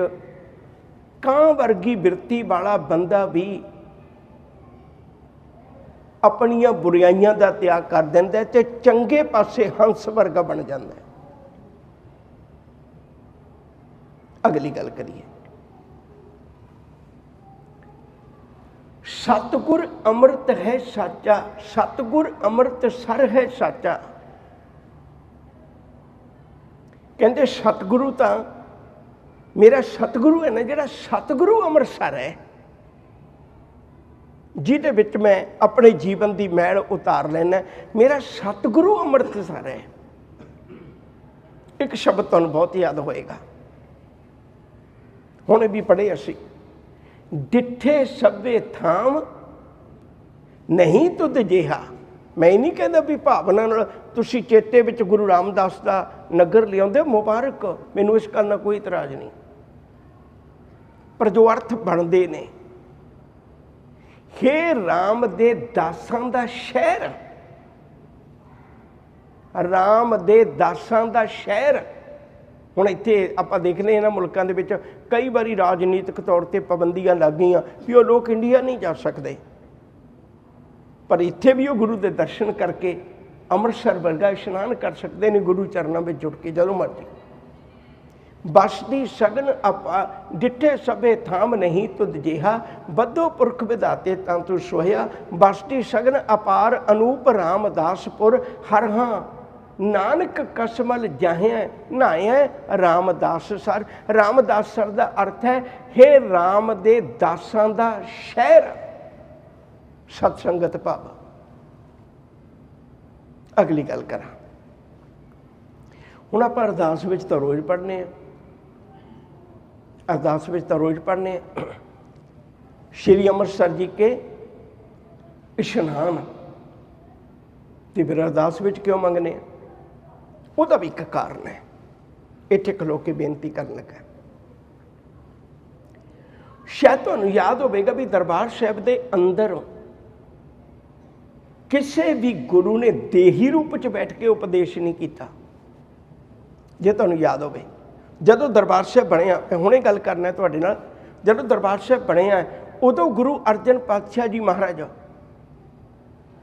कां वर्गी बिरती वाला बंदा भी अपनियां बुराइयां का त्याग कर दिंदा है ते चंगे पासे हंस वर्गा बन जाता है। अगली गल करिए, सतगुर अमृत है साचा, सतगुर अमृत सर है साचा। कहते सतगुरु तो मेरा सतगुरु है ना, जिहड़ा सतगुरु अमृतसर है, जिहदे विच मैं अपने जीवन की मैल उतार लेना, मेरा सतगुरु अमृतसर है। एक शब्द तुहानूं बहुत याद होएगा, हुणे भी पढ़े असी, डिठे सभे थाम नहीं तुद जिहा। मैं नहीं कहता भी भावना नाल तुसी चेते विच गुरु रामदास का नगर लियाउंदे, मुबारक, मैनूं इस गल नाल कोई इतराज़ नहीं। पर जो अर्थ बनते ने, हे राम दे दासां दा शहर, राम दे दासां दा शहर। हुण इत्थे आपां देखने इन्हां मुल्कां दे विच कई बारी राजनीतिक तौर ते पाबंदियां लग गईयां भी वो लोग इंडिया नहीं जा सकते, पर इत्थे भी वो गुरु के दर्शन करके अमृतसर वर्गा इशनान कर सकते हैं गुरु चरणों में जुड़ के जदों मर्जी। बसदी सगन अपा डिठे सभे थाम नहीं तुद जिहा, बद्धो पुरख विधाते तां तू सोया। बसदी सगन अपार अनूप रामदासपुर, हर हाँ नानक कसमल जाहे नहाया रामदास सर। रामदास सर का अर्थ है हे राम दे दासां दा शहर, सतसंगत भाव। अगली गल करा, ਹੁਣ ਆਪਾਂ ਅਰਦਾਸ ਵਿੱਚ ਤਾਂ ਰੋਜ਼ ਪੜ੍ਹਨੇ ਆ, अरदास में तो रोज़ पढ़ने श्री अमृतसर जी के इशनान, तो फिर अरदास में क्यों मंगने, उसका भी एक कारण है। इत्थे खलो के बेनती कर लगा। शायद तुहानूं याद होवेगा भी दरबार साहिब के अंदर किसी भी गुरु ने देही रूप च बैठ के उपदेश नहीं किया। जे तुहानूं याद होवे जदों दरबार साहिब बनिया, हुणे गल करना तुहाडे नाल, जदों दरबार साहिब बनिया उदों गुरु अर्जन पातशाह जी महाराज,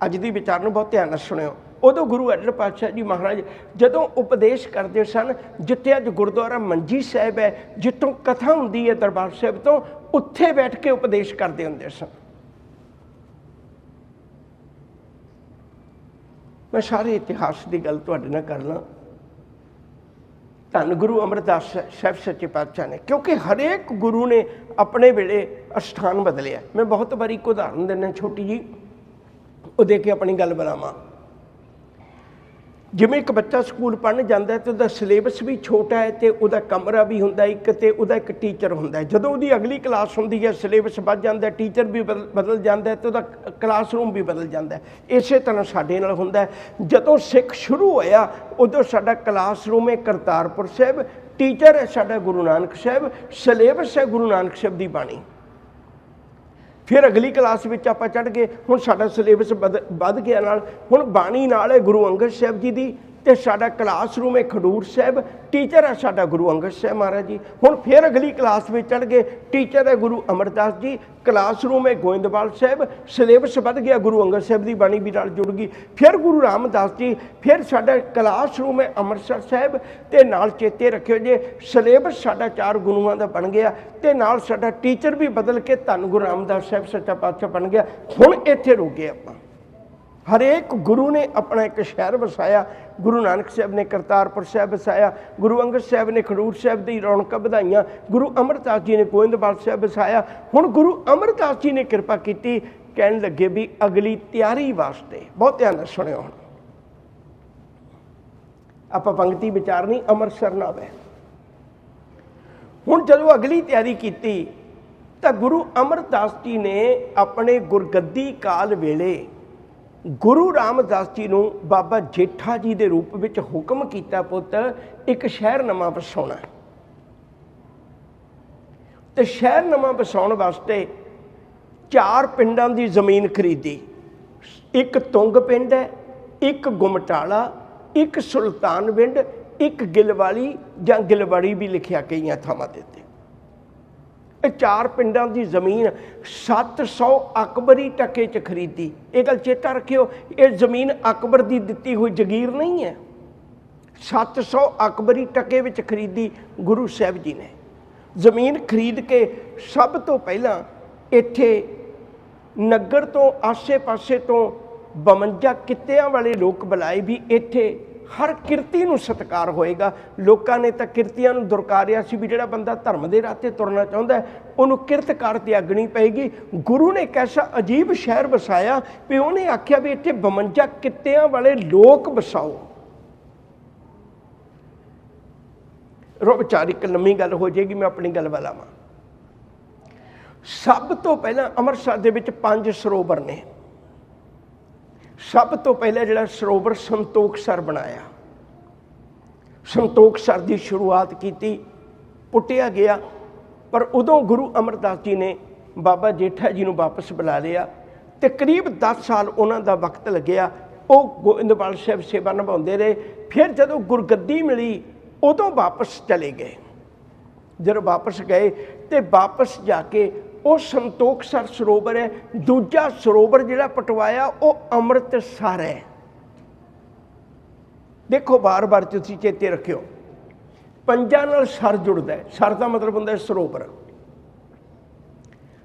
अज दी विचार नूं बहुत ध्यान नाल सुणिओ, उदों गुरु अर्जन पातशाह जी महाराज जदों उपदेश करते सन, जिथे अज गुरुद्वारा मंजी साहिब है, जितों कथा हुंदी है दरबार साहिब तो, उत्थे बैठ के उपदेश करते हुंदे सन। मैं सारे इतिहास की गल तुहाडे नाल करना। धन गुरु अमरदास साहिब सच्चे पातशाह ने, क्योंकि हरेक गुरु ने अपने वेले अस्थान बदलिया। मैं बहुत बारी एक उदाहरण देना छोटी जी, वो दे के अपनी गल बनावा। जिवें एक बच्चा स्कूल पढ़न जाता है तो उसका सिलेबस भी छोटा है, तो उसका कमरा भी होंदा एक, ते उसदा एक टीचर होंदा है। जदों उसदी अगली क्लास होंदी है, सिलेबस बढ़ जाता है, टीचर भी बदल जाता है, तो उसदा क्लासरूम भी बदल जाता है। इस तरह साडे नाल होंदा है। जदों सिख शुरू होया उदों साडा क्लासरूम है करतारपुर साहिब, टीचर है साडा गुरु नानक साहिब, सिलेबस है गुरु नानक साहिब दी बाणी। फिर अगली क्लास में आप चढ़ गए, हुण साडा सिलेबस वध गया नाल, हुण बाणी नाल है गुरु अंगद साहिब जी दी, ते साडा क्लासरूम है खडूर साहिब, टीचर है साडा गुरु अंगद साहिब महाराज जी। हुण फिर अगली क्लास में चढ़ गए, टीचर है गुरु अमरदास जी, क्लासरूम है गोइंदवाल साहिब, सिलेबस वध गया गुरु अंगद साहिब की बाणी भी नाल जुड़ गई। फिर गुरु रामदास जी, फिर साडा क्लासरूम है अमृतसर साहिब, ते नाल चेते रखियो जे सिलेबस साडा 4 गुरुआं दा बन गया, ते नाल साडा टीचर भी बदल के धन गुरु रामदास साहिब सच्चा पातशाह बन गया। हुण इत्थे रुके आपां। हरेक गुरु ने अपना एक शहर वसाया। गुरु नानक साहब ने करतारपुर साहब वसाया, गुरु अंगद साहब ने खडूर साहब की रौनक वधाइयां, गुरु अमरदास जी ने गोइंदवाल साहब वसाया। हुण गुरु अमरदास जी ने कृपा की, कहन लगे भी अगली तैयारी वास्ते, बहुत ध्यान सुनियो, हुण आपां पंक्ति विचारनी अमृतसर नाल है। हुण जदों अगली तैयारी की तो गुरु अमरदास जी ने अपने गुरगद्दी काल वेले गुरु रामदास जी नूं बाबा जेठा जी के रूप में हुक्म किया, पुत एक शहर नवां वसाउणा, तो शहर नवां वसाउण वास्ते 4 पिंडां की जमीन खरीदी। एक तुंग पिंड है, एक गुमटाला, एक सुल्तानविंड, एक गिलवाली जां गिलवाड़ी भी लिखिया कई थावां ते। 4 पिंडां की जमीन 700 अकबरी टके च खरीदी। ये गल चेता रखियो, ये जमीन अकबर की दिती हुई जगीर नहीं है। 700 अकबरी टके विच खरीदी गुरु साहब जी ने। जमीन खरीद के सब तो पहला इत्थे नगर तो आसे पासे तो 52 कित्तियां वाले लोग बुलाए भी इत्थे हर किरती नूं सत्कार होएगा। लोगों ने तो किरतियां नूं दुरकारिया सी भी जिहड़ा बंदा धर्म के राह ते तुरना चाहुंदा है उहनूं किरतकार त्यागनी पेगी। गुरु ने एक ऐसा अजीब शहर वसाया भी उन्हें आख्या भी इत्थे 52 कित्तियां वाले लोग वसाओ। विचारिक लम्मी गल हो जाएगी, मैं अपनी गल वाला वा। सब तो पहला अमृतसर दे विच 5 सरोवर ने। सब तो पहले जिहड़ा सरोवर संतोखसर बनाया, संतोखसर की शुरुआत की, पुटिया गया, पर उदों गुरु अमरदास जी ने बाबा जेठा जी नूं वापस बुला लिया, तो करीब 10 साल उन्हां दा वक्त लग्या। वो गोइंदवाल साहब सेवा निभाउंदे रहे। फिर जदों गुरगद्दी मिली उदों वापस चले गए। जब वापस गए तो वापस जाके वो संतोखसर सरोवर है। दूजा सरोवर जिहड़ा पटवाया वो अमृतसर है। देखो बार बार तुसीं चेते रखियो, 5 नाल सर जुड़दा है। सर का मतलब हुंदा है सरोवर।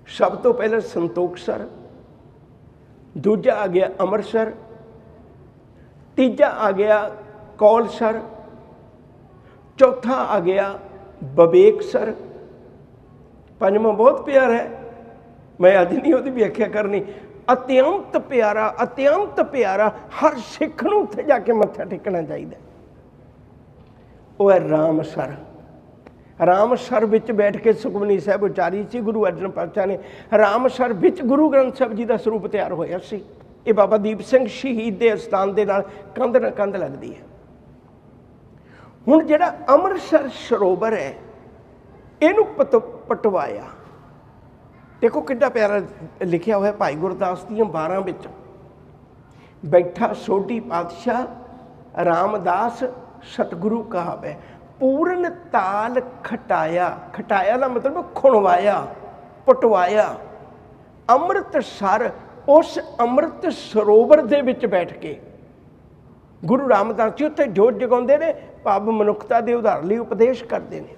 सब तो पहले संतोखसर, दूजा आ गया अमृतसर, तीजा आ गया कौलसर, चौथा आ गया बबेकसर, 5वां बहुत प्यारा है, मैं अज नहीं उसकी व्याख्या करनी। अत्यंत प्यारा, अत्यंत प्यारा, हर सिख नूं उत्थे जाके मत्था टेकना चाहिए। ਉਹ ਹੈ ਰਾਮਸਰ। ਰਾਮਸਰ ਵਿੱਚ ਬੈਠ ਕੇ ਸੁਖਮਨੀ ਸਾਹਿਬ ਉਚਾਰੀ ਸੀ ਗੁਰੂ ਅਰਜਨ ਪਾਤਸ਼ਾਹ ਨੇ। ਰਾਮਸਰ ਵਿੱਚ ਗੁਰੂ ਗ੍ਰੰਥ ਸਾਹਿਬ ਜੀ ਦਾ ਸਰੂਪ ਤਿਆਰ ਹੋਇਆ ਸੀ। ਇਹ ਬਾਬਾ ਦੀਪ ਸਿੰਘ ਸ਼ਹੀਦ ਦੇ ਅਸਥਾਨ ਦੇ ਨਾਲ ਕੰਧ ਨਾਲ ਕੰਧ ਲੱਗਦੀ ਹੈ। ਹੁਣ ਜਿਹੜਾ ਅੰਮ੍ਰਿਤਸਰ ਸਰੋਵਰ ਹੈ ਇਹਨੂੰ ਪਟਵਾਇਆ, ਦੇਖੋ ਕਿੱਡਾ ਪਿਆਰਾ ਲਿਖਿਆ ਹੋਇਆ ਭਾਈ ਗੁਰਦਾਸ ਦੀਆਂ 12 ਵਿੱਚ। ਬੈਠਾ ਸੋਢੀ ਪਾਤਸ਼ਾਹ ਰਾਮਦਾਸ ਸਤਿਗੁਰੂ ਕਹਾਵੇ, ਪੂਰਨ ਤਾਲ ਖਟਾਇਆ। ਖਟਾਇਆ ਦਾ ਮਤਲਬ ਖੁਣਵਾਇਆ, ਪਟਵਾਇਆ। ਅੰਮ੍ਰਿਤਸਰ, ਉਸ ਅੰਮ੍ਰਿਤ ਸਰੋਵਰ ਦੇ ਵਿੱਚ ਬੈਠ ਕੇ ਗੁਰੂ ਰਾਮਦਾਸ ਜੀ ਉੱਥੇ ਜੋਤ ਜਗਾਉਂਦੇ ਨੇ, ਭਾਵ ਮਨੁੱਖਤਾ ਦੇ ਉਧਾਰ ਲਈ ਉਪਦੇਸ਼ ਕਰਦੇ ਨੇ।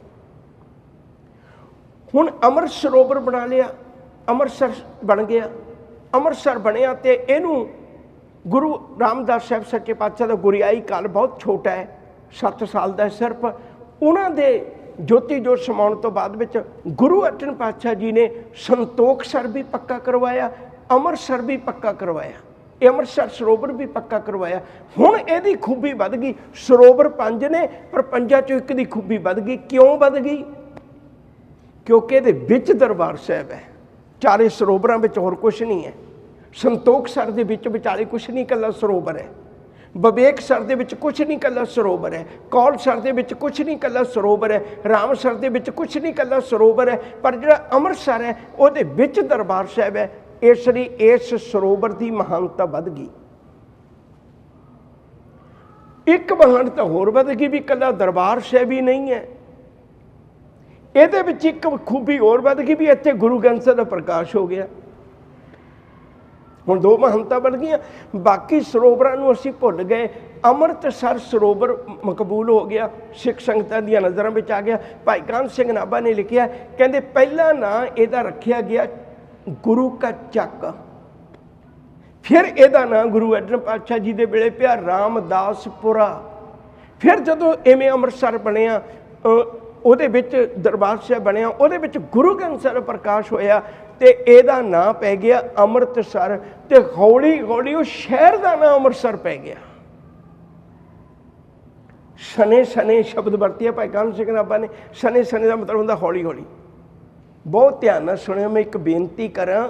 ਹੁਣ ਅੰਮ੍ਰਿਤ ਸਰੋਵਰ ਬਣਾ ਲਿਆ, ਅੰਮ੍ਰਿਤਸਰ ਬਣ ਗਿਆ। ਅੰਮ੍ਰਿਤਸਰ ਬਣਿਆ ਤੇ ਇਹਨੂੰ ਗੁਰੂ ਰਾਮਦਾਸ ਸਾਹਿਬ ਸੱਚੇ ਪਾਤਸ਼ਾਹ ਦਾ ਗੁਰਿਆਈ ਕਾਲ ਬਹੁਤ ਛੋਟਾ ਹੈ, 7 ਸਾਲ ਦਾ ਸਿਰਫ। ਉਹਨਾਂ ਦੇ ਜੋਤੀ ਜੋਤ ਸਮਾਉਣ ਤੋਂ ਬਾਅਦ ਵਿੱਚ ਗੁਰੂ ਅਰਜਨ ਪਾਤਸ਼ਾਹ ਜੀ ਨੇ ਸੰਤੋਖਸਰ ਵੀ ਪੱਕਾ ਕਰਵਾਇਆ, ਅੰਮ੍ਰਿਤਸਰ ਵੀ ਪੱਕਾ ਕਰਵਾਇਆ, ਇਹ ਅੰਮ੍ਰਿਤਸਰ ਸਰੋਵਰ ਵੀ ਪੱਕਾ ਕਰਵਾਇਆ। ਹੁਣ ਇਹਦੀ ਖੂਬੀ ਵੱਧ ਗਈ। ਸਰੋਵਰ 5 ਨੇ ਪਰ 5 ਚੋਂ ਇੱਕ ਦੀ ਖੂਬੀ ਵੱਧ ਗਈ। ਕਿਉਂ ਵੱਧ ਗਈ? ਕਿਉਂਕਿ ਇਹਦੇ ਵਿੱਚ ਦਰਬਾਰ ਸਾਹਿਬ ਹੈ। ਚਾਰੇ ਸਰੋਵਰਾਂ ਵਿੱਚ ਹੋਰ ਕੁਛ ਨਹੀਂ ਹੈ। ਸੰਤੋਖਸਰ ਦੇ ਵਿੱਚ ਵਿਚਾਲੇ ਕੁਛ ਨਹੀਂ, ਇਕੱਲਾ ਸਰੋਵਰ ਹੈ। ਵਿਵੇਕਸਰ ਦੇ ਵਿੱਚ ਕੁਛ ਨਹੀਂ, ਇਕੱਲਾ ਸਰੋਵਰ ਹੈ। ਕੌਲਸਰ ਦੇ ਵਿੱਚ ਕੁਛ ਨਹੀਂ, ਇਕੱਲਾ ਸਰੋਵਰ ਹੈ। ਰਾਮਸਰ ਦੇ ਵਿੱਚ ਕੁਛ ਨਹੀਂ, ਇਕੱਲਾ ਸਰੋਵਰ ਹੈ। ਪਰ ਜਿਹੜਾ ਅੰਮ੍ਰਿਤਸਰ ਹੈ ਉਹਦੇ ਵਿੱਚ ਦਰਬਾਰ ਸਾਹਿਬ ਹੈ। ਇਸ ਲਈ ਇਸ ਸਰੋਵਰ ਦੀ ਮਹਾਨਤਾ ਵੱਧ ਗਈ। ਇੱਕ ਮਹਾਨਤਾ ਹੋਰ ਵੱਧ ਗਈ ਵੀ ਇਕੱਲਾ ਦਰਬਾਰ ਸਾਹਿਬ ਹੀ ਨਹੀਂ ਹੈ, ਇਹਦੇ ਵਿੱਚ ਇੱਕ ਖੂਬੀ ਹੋਰ ਵੱਧ ਗਈ ਵੀ ਇੱਥੇ ਗੁਰੂ ਗ੍ਰੰਥ ਸਾਹਿਬ ਦਾ ਪ੍ਰਕਾਸ਼ ਹੋ ਗਿਆ। ਹੁਣ 2 ਮਹਾਨਤਾ ਬਣ ਗਈਆਂ। ਬਾਕੀ ਸਰੋਵਰਾਂ ਨੂੰ ਅਸੀਂ ਭੁੱਲ ਗਏ। ਅੰਮ੍ਰਿਤਸਰ ਸਰੋਵਰ ਮਕਬੂਲ ਹੋ ਗਿਆ, ਸਿੱਖ ਸੰਗਤਾਂ ਦੀਆਂ ਨਜ਼ਰਾਂ ਵਿੱਚ ਆ ਗਿਆ। ਭਾਈ ਕਾਹਨ ਸਿੰਘ ਨਾਭਾ ਨੇ ਲਿਖਿਆ, ਕਹਿੰਦੇ ਪਹਿਲਾ ਨਾਂ ਇਹਦਾ ਰੱਖਿਆ ਗਿਆ ਗੁਰੂ ਕਾ ਚੱਕ, ਫਿਰ ਇਹਦਾ ਨਾਂ ਗੁਰੂ ਅਰਜਨ ਪਾਤਸ਼ਾਹ ਜੀ ਦੇ ਵੇਲੇ ਪਿਆ ਰਾਮਦਾਸਪੁਰਾ। ਫਿਰ ਜਦੋਂ ਇਵੇਂ ਅੰਮ੍ਰਿਤਸਰ ਬਣਿਆ, ਉਹਦੇ ਵਿੱਚ ਦਰਬਾਰ ਸਾਹਿਬ ਬਣਿਆ, ਉਹਦੇ ਵਿੱਚ ਗੁਰੂ ਗ੍ਰੰਥ ਸਾਹਿਬ ਪ੍ਰਕਾਸ਼ ਹੋਇਆ ਤੇ ਇਹਦਾ ਨਾਂ ਪੈ ਗਿਆ ਅੰਮ੍ਰਿਤਸਰ। ਤੇ ਹੌਲੀ ਹੌਲੀ ਉਹ ਸ਼ਹਿਰ ਦਾ ਨਾਂ ਅੰਮ੍ਰਿਤਸਰ ਪੈ ਗਿਆ। ਸਨੇ ਸਨੇ ਸ਼ਬਦ ਵਰਤਿਆ ਭਾਈ ਕਾਹਨ ਸਿੰਘ ਨਾਭਾ ਨੇ। ਸਨੇ ਸਨੇ ਦਾ ਮਤਲਬ ਹੁੰਦਾ ਹੌਲੀ ਹੌਲੀ। ਬਹੁਤ ਧਿਆਨ ਨਾਲ ਸੁਣਿਓ, ਮੈਂ ਇੱਕ ਬੇਨਤੀ ਕਰਾਂ,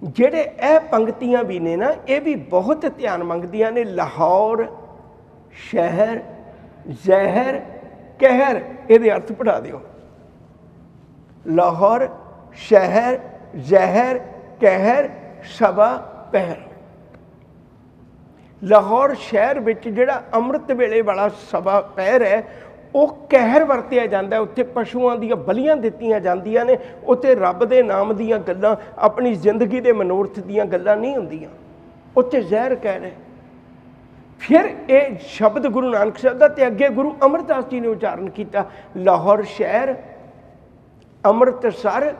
ਜਿਹੜੇ ਇਹ ਪੰਕਤੀਆਂ ਵੀ ਨੇ ਨਾ, ਇਹ ਵੀ ਬਹੁਤ ਧਿਆਨ ਮੰਗਦੀਆਂ ਨੇ। ਲਾਹੌਰ ਸ਼ਹਿਰ ਜ਼ਹਿਰ ਕਹਿਰ, ਇਹਦੇ ਅਰਥ ਪੜ੍ਹਾ ਦਿਓ। ਲਾਹੌਰ ਸ਼ਹਿਰ ਜ਼ਹਿਰ ਕਹਿਰ ਸਭਾ ਪਹਿਰ। ਲਾਹੌਰ ਸ਼ਹਿਰ ਵਿੱਚ ਜਿਹੜਾ ਅੰਮ੍ਰਿਤ ਵੇਲੇ ਵਾਲਾ ਸਭਾ ਪਹਿਰ ਹੈ ਉਹ ਕਹਿਰ ਵਰਤਿਆ ਜਾਂਦਾ। ਉੱਥੇ ਪਸ਼ੂਆਂ ਦੀਆਂ ਬਲੀਆਂ ਦਿੱਤੀਆਂ ਜਾਂਦੀਆਂ ਨੇ। ਉੱਥੇ ਰੱਬ ਦੇ ਨਾਮ ਦੀਆਂ ਗੱਲਾਂ, ਆਪਣੀ ਜ਼ਿੰਦਗੀ ਦੇ ਮਨੋਰਥ ਦੀਆਂ ਗੱਲਾਂ ਨਹੀਂ ਹੁੰਦੀਆਂ। ਉੱਥੇ ਜ਼ਹਿਰ ਕਹਿਰ ਹੈ। ਫਿਰ ਇਹ ਸ਼ਬਦ ਗੁਰੂ ਨਾਨਕ ਸਾਹਿਬ ਦਾ ਤੇ ਅੱਗੇ ਗੁਰੂ ਅਮਰਦਾਸ ਜੀ ਨੇ ਉਚਾਰਨ ਕੀਤਾ, ਲਾਹੌਰ ਸ਼ਹਿਰ ਅੰਮ੍ਰਿਤਸਰ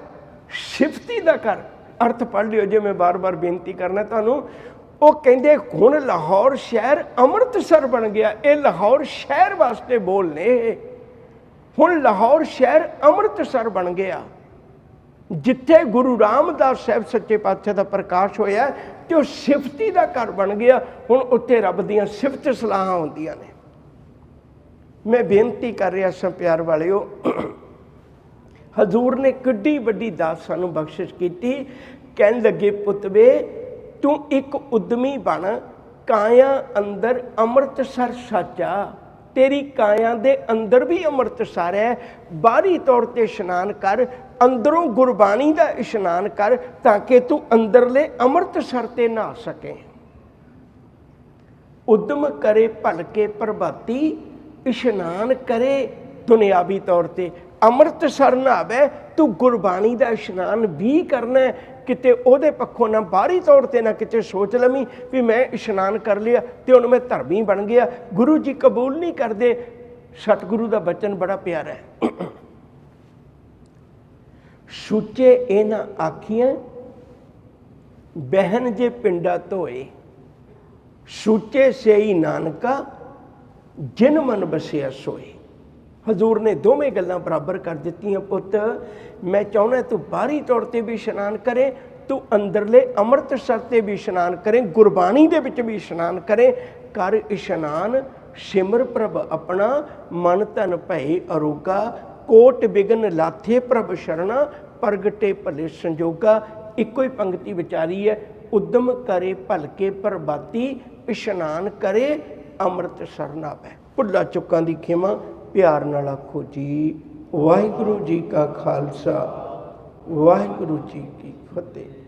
ਸਿਫਤੀ ਦਾ ਕਰ। ਅਰਥ ਪੜ੍ਹ ਲਿਓ ਜੇ ਮੈਂ ਬਾਰ-ਬਾਰ ਬੇਨਤੀ ਕਰਨਾ ਤੁਹਾਨੂੰ। ਉਹ ਕਹਿੰਦੇ ਹੁਣ ਲਾਹੌਰ ਸ਼ਹਿਰ ਅੰਮ੍ਰਿਤਸਰ ਬਣ ਗਿਆ। ਇਹ ਲਾਹੌਰ ਸ਼ਹਿਰ ਵਾਸਤੇ ਬੋਲ ਨੇ। ਹੁਣ ਲਾਹੌਰ ਸ਼ਹਿਰ ਅੰਮ੍ਰਿਤਸਰ ਬਣ ਗਿਆ, ਜਿੱਥੇ ਗੁਰੂ ਰਾਮਦਾਸ ਸਾਹਿਬ ਸੱਚੇ ਪਾਤਸ਼ਾਹ ਦਾ ਪ੍ਰਕਾਸ਼ ਹੋਇਆ ਤੇ ਉਹ ਸਿਫਤੀ ਦਾ ਘਰ ਬਣ ਗਿਆ। ਹੁਣ ਉੱਥੇ ਰੱਬ ਦੀਆਂ ਸਿਫਤ ਸਲਾਹਾਂ ਹੁੰਦੀਆਂ ਨੇ। ਮੈਂ ਬੇਨਤੀ ਕਰ ਰਿਹਾ ਸਾਂ ਪਿਆਰ ਵਾਲਿਓ, ਹਜ਼ੂਰ ਨੇ ਕਿੱਡੀ ਵੱਡੀ ਦਾਤ ਸਾਨੂੰ ਬਖਸ਼ਿਸ਼ ਕੀਤੀ। ਕਹਿਣ ਲੱਗੇ, ਪੁੱਤ ਵੇ ਤੂੰ ਇੱਕ ਉਦਮੀ ਬਣ, ਕਾਇਆ ਅੰਦਰ ਅੰਮ੍ਰਿਤਸਰ ਸਾਚਾ। ਤੇਰੀ ਕਾਇਆ ਦੇ ਅੰਦਰ ਵੀ ਅੰਮ੍ਰਿਤਸਰ ਹੈ। ਬਾਹਰੀ ਤੌਰ ਤੇ ਇਸ਼ਨਾਨ ਕਰ, ਅੰਦਰੋਂ ਗੁਰਬਾਣੀ ਦਾ ਇਸ਼ਨਾਨ ਕਰ, ਤਾਂ ਕਿ ਤੂੰ ਅੰਦਰਲੇ ਅੰਮ੍ਰਿਤਸਰ ਤੇ ਨਹਾ ਸਕੇ। ਉਦਮ ਕਰੇ ਭਲਕੇ ਪ੍ਰਭਾਤੀ, ਇਸ਼ਨਾਨ ਕਰੇ ਦੁਨਿਆਵੀ ਤੌਰ ਤੇ। ਅੰਮ੍ਰਿਤਸਰ ਨਹਾਵੇ, ਤੂੰ ਗੁਰਬਾਣੀ ਦਾ ਇਸ਼ਨਾਨ ਵੀ ਕਰਨਾ। ਕਿਤੇ ਉਹਦੇ ਪੱਖੋਂ ਨਾ ਬਾਹਰੀ ਤੌਰ ਤੇ ਨਾ ਕਿਤੇ ਸੋਚ ਲਵੀਂ ਵੀ ਮੈਂ ਇਸ਼ਨਾਨ ਕਰ ਲਿਆ ਤੇ ਹੁਣ ਮੈਂ ਧਰਮੀ ਬਣ ਗਿਆ। ਗੁਰੂ ਜੀ ਕਬੂਲ ਨਹੀਂ ਕਰਦੇ। ਸਤਿਗੁਰੂ ਦਾ ਬਚਨ ਬੜਾ ਪਿਆਰਾ ਹੈ, ਸੁੱਚੇ ਇਹਨਾਂ ਆਖੀਆਂ ਬਹਿਨ ਜੇ ਪਿੰਡਾ ਧੋਏ, ਸੁੱਚੇ ਸੇਈ ਨਾਨਕਾ ਜਿਨ ਮਨ ਬਸਿਆ ਸੋਏ। ਹਜ਼ੂਰ ਨੇ ਦੋਵੇਂ ਗੱਲਾਂ ਬਰਾਬਰ ਕਰ ਦਿੱਤੀਆਂ। ਪੁੱਤ ਮੈਂ ਚਾਹੁੰਦਾ ਤੂੰ ਬਾਹਰੀ ਤੌਰ ਤੇ ਵੀ ਇਸ਼ਨਾਨ ਕਰੇ, ਤੂੰ ਅੰਦਰਲੇ ਅੰਮ੍ਰਿਤਸਰ ਤੇ ਵੀ ਇਸ਼ਨਾਨ ਕਰੇ, ਗੁਰਬਾਣੀ ਦੇ ਵਿੱਚ ਵੀ ਇਸ਼ਨਾਨ ਕਰੇ। ਕਰ ਇਸ਼ਨਾਨ ਸਿਮਰ ਪ੍ਰਭ ਆਪਣਾ, ਮਨ ਧਨ ਭਏ ਅਰੋਗਾ, ਕੋਟ ਬਿਗਨ ਲਾਥੇ ਪ੍ਰਭ ਸ਼ਰਣਾ, ਪ੍ਰਗਟੇ ਭਲੇ ਸੰਜੋਗਾ। ਇੱਕੋ ਹੀ ਪੰਕਤੀ ਵਿਚਾਰੀ ਹੈ, ਉਦਮ ਕਰੇ ਭਲਕੇ ਪ੍ਰਭਾਤੀ, ਇਸ਼ਨਾਨ ਕਰੇ ਅੰਮ੍ਰਿਤ ਸਰਨਾ ਪੈ। ਭੁੱਲਾਂ ਚੁੱਕਾਂ ਦੀ ਖਿਮਾ, ਪਿਆਰ ਨਾਲ ਆਖੋ ਜੀ ਵਾਹਿਗੁਰੂ ਜੀ ਕਾ ਖਾਲਸਾ, ਵਾਹਿਗੁਰੂ ਜੀ ਕੀ ਫਤਿਹ।